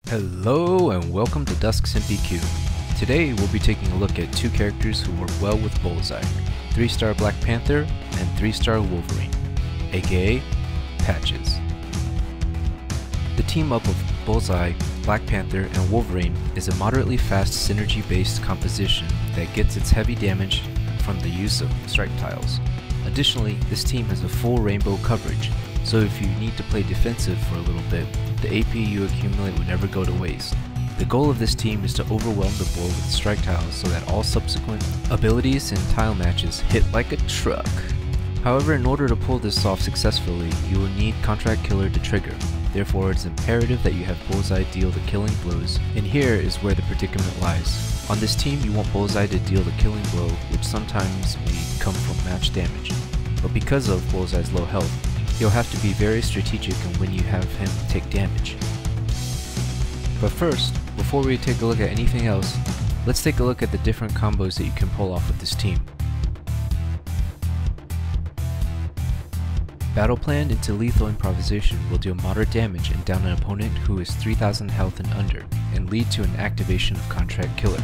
Hello and welcome to Dusk's MPQ. Today we'll be taking a look at two characters who work well with Bullseye, 3-star Black Panther and 3-star Wolverine, aka Patches. The team up of Bullseye, Black Panther, and Wolverine is a moderately fast synergy-based composition that gets its heavy damage from the use of strike tiles. Additionally, this team has a full rainbow coverage, so if you need to play defensive for a little bit, the AP you accumulate will never go to waste. The goal of this team is to overwhelm the board with strike tiles so that all subsequent abilities and tile matches hit like a truck. However, in order to pull this off successfully, you will need Contract Killer to trigger. Therefore, it's imperative that you have Bullseye deal the killing blows, and here is where the predicament lies. On this team, you want Bullseye to deal the killing blow, which sometimes may come from match damage. But because of Bullseye's low health, you'll have to be very strategic in when you have him take damage. But first, before we take a look at anything else, let's take a look at the different combos that you can pull off with this team. Battle Plan into Lethal Improvisation will deal moderate damage and down an opponent who is 3000 health and under, and lead to an activation of Contract Killer.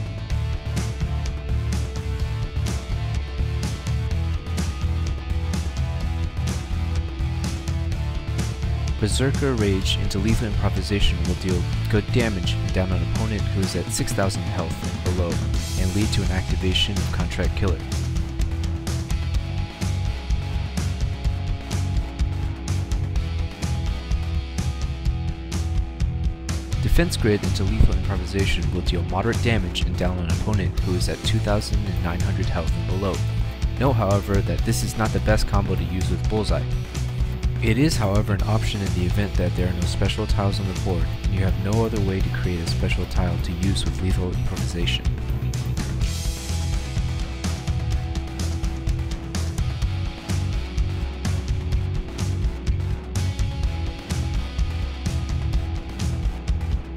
Berserker Rage into Lethal Improvisation will deal good damage and down an opponent who is at 6000 health and below, and lead to an activation of Contract Killer. Defense Grid into Lethal Improvisation will deal moderate damage and down an opponent who is at 2900 health and below. Note, however, that this is not the best combo to use with Bullseye. It is, however, an option in the event that there are no special tiles on the board and you have no other way to create a special tile to use with Lethal Improvisation.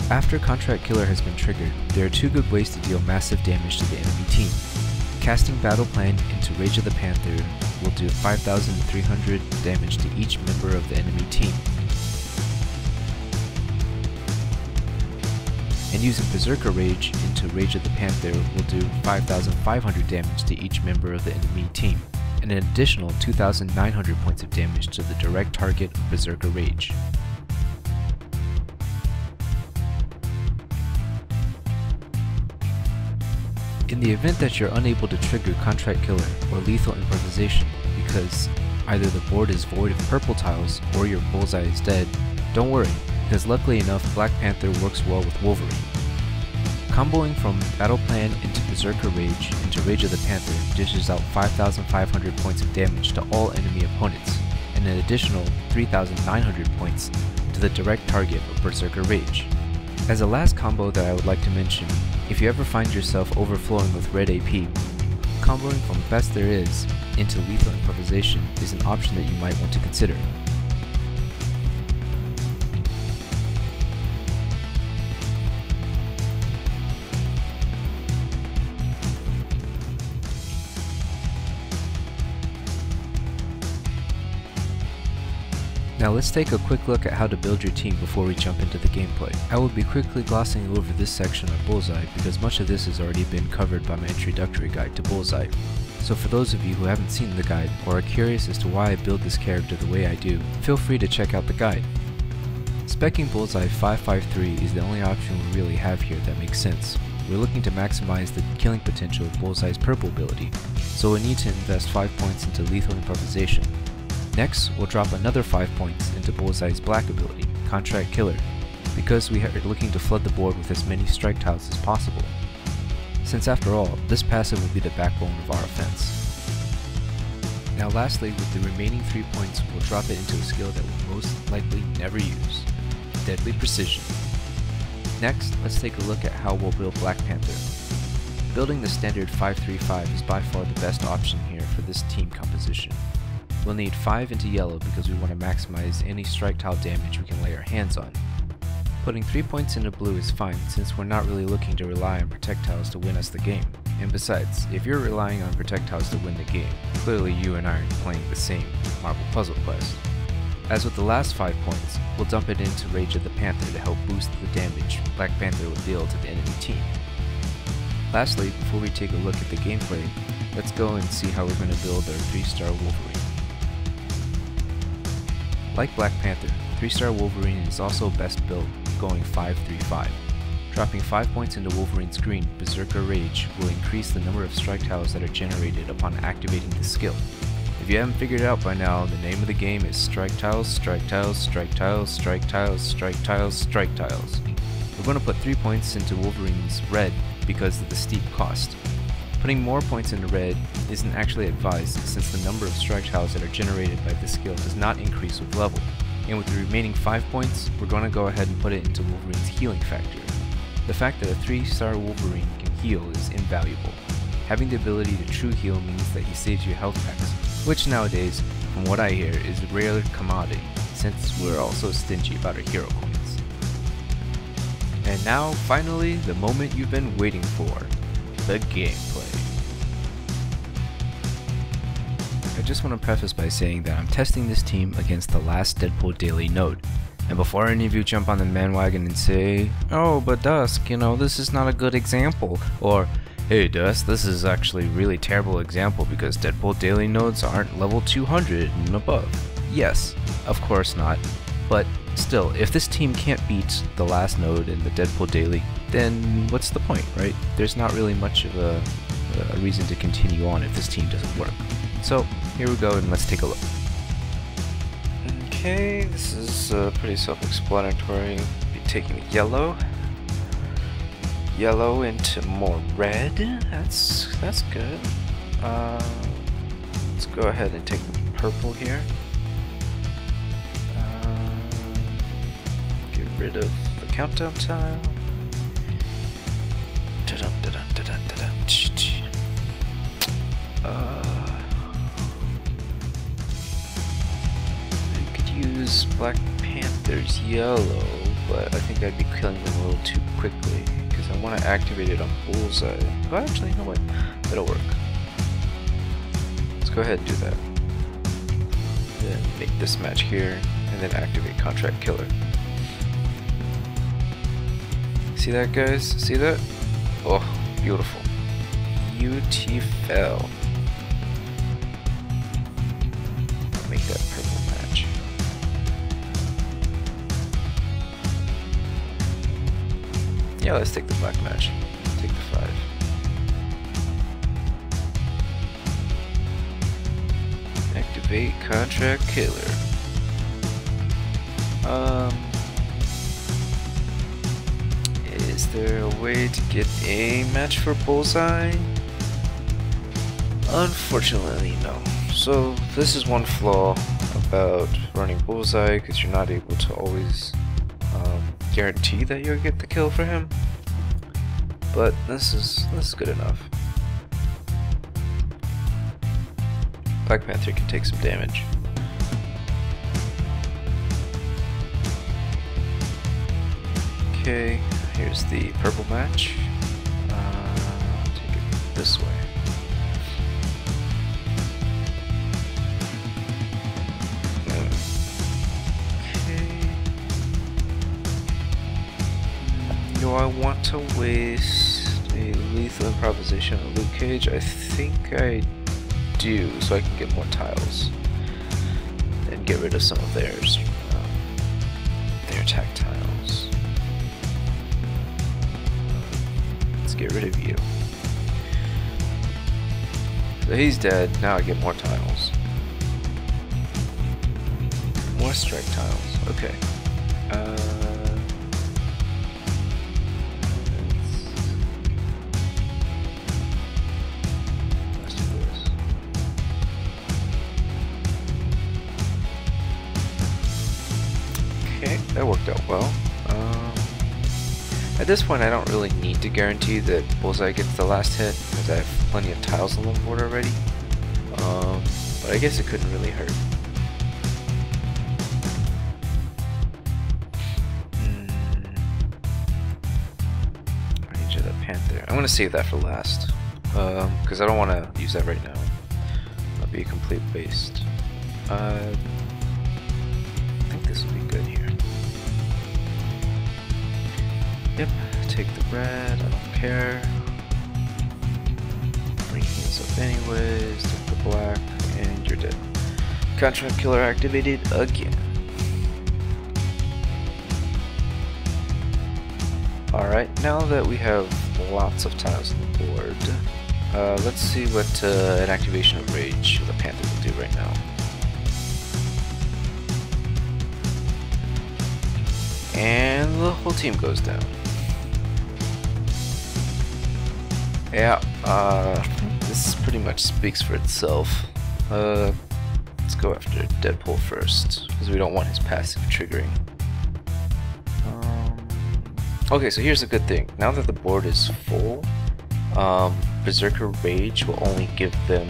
After Contract Killer has been triggered, there are two good ways to deal massive damage to the enemy team. Casting Battle Plan into Rage of the Panther will do 5300 damage to each member of the enemy team. And using Berserker Rage into Rage of the Panther will do 5500 damage to each member of the enemy team, and an additional 2900 points of damage to the direct target of Berserker Rage. In the event that you're unable to trigger Contract Killer or Lethal Improvisation because either the board is void of purple tiles or your Bullseye is dead, don't worry, because luckily enough Black Panther works well with Wolverine. Comboing from Battle Plan into Berserker Rage into Rage of the Panther dishes out 5500 points of damage to all enemy opponents, and an additional 3900 points to the direct target of Berserker Rage. As a last combo that I would like to mention, if you ever find yourself overflowing with red AP, comboing from Best There Is into Lethal Improvisation is an option that you might want to consider. Now let's take a quick look at how to build your team before we jump into the gameplay. I will be quickly glossing over this section of Bullseye because much of this has already been covered by my introductory guide to Bullseye. So for those of you who haven't seen the guide or are curious as to why I build this character the way I do, feel free to check out the guide. Speccing Bullseye 553 is the only option we really have here that makes sense. We're looking to maximize the killing potential of Bullseye's purple ability, so we need to invest 5 points into Lethal Improvisation. Next, we'll drop another 5 points into Bullseye's black ability, Contract Killer, because we are looking to flood the board with as many strike tiles as possible. Since after all, this passive will be the backbone of our offense. Now lastly, with the remaining 3 points, we'll drop it into a skill that we'll most likely never use, Deadly Precision. Next, let's take a look at how we'll build Black Panther. Building the standard 5-3-5 is by far the best option here for this team composition. We'll need 5 into yellow because we want to maximize any strike tile damage we can lay our hands on. Putting 3 points into blue is fine since we're not really looking to rely on projectiles to win us the game. And besides, if you're relying on projectiles to win the game, clearly you and I are playing the same Marvel puzzle quest. As with the last 5 points, we'll dump it into Rage of the Panther to help boost the damage Black Panther will deal to the enemy team. Lastly, before we take a look at the gameplay, let's go and see how we're going to build our 3-star Wolverine. Like Black Panther, 3-star Wolverine is also best built going 5-3-5. Dropping 5 points into Wolverine's green, Berserker Rage will increase the number of strike tiles that are generated upon activating the skill. If you haven't figured it out by now, the name of the game is Strike Tiles, Strike Tiles, Strike Tiles, Strike Tiles, Strike Tiles, Strike Tiles. We're going to put 3 points into Wolverine's red because of the steep cost. Putting more points into red isn't actually advised since the number of strike tiles that are generated by this skill does not increase with level. And with the remaining 5 points, we're going to go ahead and put it into Wolverine's healing factor. The fact that a 3-star Wolverine can heal is invaluable. Having the ability to true heal means that he saves you health packs, which nowadays, from what I hear, is a rare commodity since we're also stingy about our hero coins. And now, finally, the moment you've been waiting for, the gameplay. I just want to preface by saying that I'm testing this team against the last Deadpool Daily node. And before any of you jump on the bandwagon and say, "Oh, but Dusk, you know, this is not a good example," or "Hey Dusk, this is actually a really terrible example because Deadpool Daily nodes aren't level 200 and above." Yes, of course not. But still, if this team can't beat the last node in the Deadpool Daily, then what's the point, right? There's not really much of a reason to continue on if this team doesn't work. So, here we go and let's take a look. Okay, this is pretty self-explanatory. Be taking yellow into more red. That's good. Let's go ahead and take the purple here. Get rid of the countdown tile. Use Black Panther's yellow, but I think I'd be killing them a little too quickly because I want to activate it on Bullseye. Oh, actually, no way, that'll work. Let's go ahead and do that. Then make this match here, and then activate Contract Killer. See that, guys? See that? Oh, beautiful. UT fell. Make that purple match. Yeah, let's take the black match. Take the 5. Activate Contract Killer. Is there a way to get a match for Bullseye? Unfortunately, no. So this is one flaw about running Bullseye, because you're not able to always guarantee that you'll get the kill for him, but this is good enough. Black Panther can take some damage. Okay, here's the purple match. Take it this way. Do I want to waste a lethal improvisation on Luke Cage? I think I do, so I can get more tiles and get rid of some of their attack tiles. Let's get rid of you. So he's dead. Now I get more tiles. More strike tiles. Okay. Okay, that worked out well. At this point I don't really need to guarantee that Bullseye gets the last hit because I have plenty of tiles on the board already. But I guess it couldn't really hurt. Rage of the Panther. I'm gonna save that for last because I don't want to use that right now. That'll be a complete waste. Yep, take the red, I don't care. Bring these up anyways, take the black, and you're dead. Contract killer activated again. Alright, now that we have lots of tiles on the board, let's see what an activation of Rage the Panther will do right now. And the whole team goes down. Yeah, this pretty much speaks for itself. Let's go after Deadpool first, because we don't want his passive triggering. Okay, so here's a good thing. Now that the board is full, Berserker Rage will only give them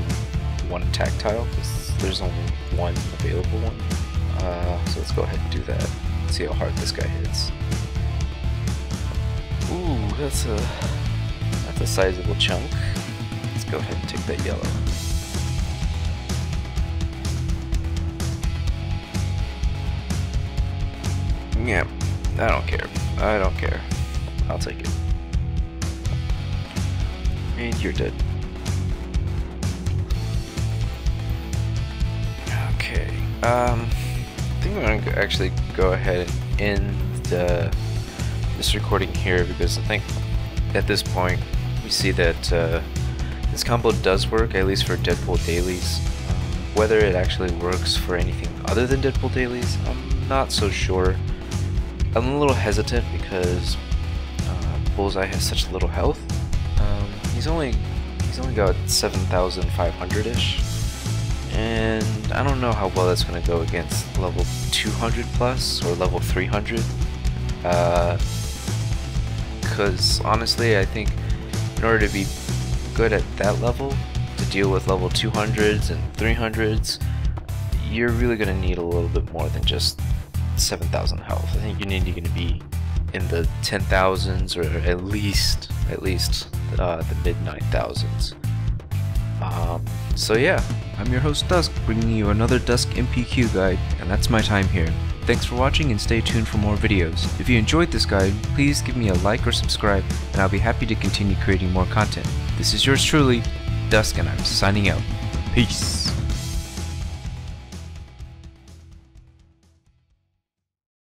one attack tile, because there's only one available one. So let's go ahead and do that. See how hard this guy hits. Ooh, that's a sizable chunk. Let's go ahead and take that yellow. Yeah, I don't care. I don't care. I'll take it. And you're dead. Okay. I think we're gonna actually go ahead and end this recording here, because I think at this point we see that this combo does work, at least for Deadpool dailies. Whether it actually works for anything other than Deadpool dailies, I'm not so sure. I'm a little hesitant because Bullseye has such little health. He's only got 7,500-ish, and I don't know how well that's going to go against level 200 plus or level 300. Because honestly, I think in order to be good at that level, to deal with level 200s and 300s, you're really going to need a little bit more than just 7,000 health. I think you need to be in the 10,000s, or at least the mid 9,000s. So yeah, I'm your host Dusk, bringing you another Dusk MPQ guide, and that's my time here. Thanks for watching, and stay tuned for more videos. If you enjoyed this guide, please give me a like or subscribe, and I'll be happy to continue creating more content. This is yours truly, Dusk, and I'm signing out. Peace.